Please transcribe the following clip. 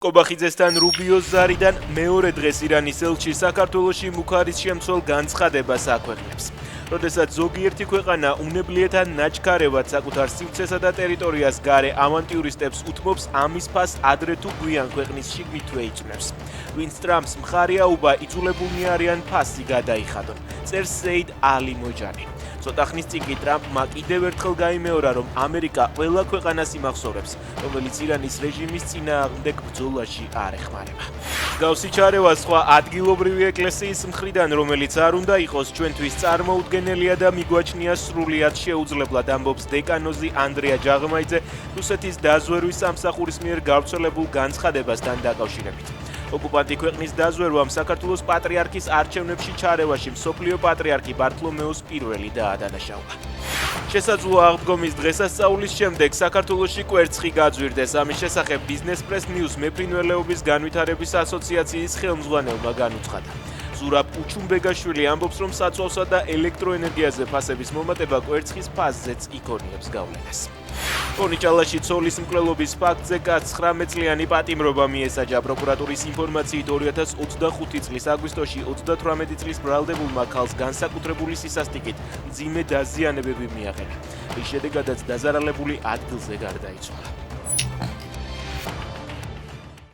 კობახიძესთან რუბიოს ზარიდან მეორე დღეს ირანის ელჩი საქართველოში მუხარის შემცველ განცხადებას აქვეყნებს. როდესაც ზოგიერთი ქვეყანა უნებლიეთა ნაჩქარევად საკუთარ სივრცესა და ტერიტორიას გარე ავანტიურისტებს უთმობს, ამის ფასს ადრე თუ გვიან ქვეყნის შიგნითვე იწვნევს. ვინც ტრამპს მხარი აუვა, იძულებულნი არიან ფასი გადაიხადონ. წერს სეიდ ალი მოჯანი. ცოტა ხნის წინ კი ტრამპმა კიდევ ერთხელ გაიმეორა, რომ ამერიკა ყველა ქვეყანას იმახსოვრებს, რომელიც ირანის რეჟიმის წინააღმდეგ ბრძოლაში არ ეხმარება. მსგავსი ჩარევა სხვა ადგილობრივი ეკლესიის მხრიდან, რომელიც არ უნდა იყოს ჩვენთვის წარმოუდგენელია და მიგვაჩნია სრულიად შეუძლებლად, ამბობს დეკანოზი ანდრია ჯაღმაიძე რუსეთის დაზვერვის სამსახურის მიერ გავრცელებულ განცხადებასთან დაკავშირებით. ოკუპანტი ქვეყნის დაზვერვამ საქართველოს პატრიარქის არჩევნებში ჩარევაში მსოფლიო პატრიარქი ბართლომეოს პირველი დაადანაშაულა. შესაძლოა აღდგომის დღესასწაულის შემდეგ საქართველოში კვერცხი გაძვირდეს. ამის შესახებ Business Press News მეფრინველეობის განვითარების ასოციაციის ხელმძღვანელმა განუცხადა. ზურაბ უჩუმბეგაშვილი ამბობს, რომ საწვავსა და ელექტროენერგიაზე ფასების მომატება კვერცხის ფასზეც იქონიებს გავლენას. პონიჭალაში ცოლის მკვლელობის ფაქტზე კაცს 19 წლიანი პატიმრობა მიესაჯა. პროკურატურის ინფორმაციით 2025 წლის აგვისტოში 38 წლის ბრალდებულმა ქალს განსაკუთრებული სისასტიკით მძიმე დაზიანებები მიაყენა. რის შედეგადაც დაზარალებული ადგილზე გარდაიცვალა.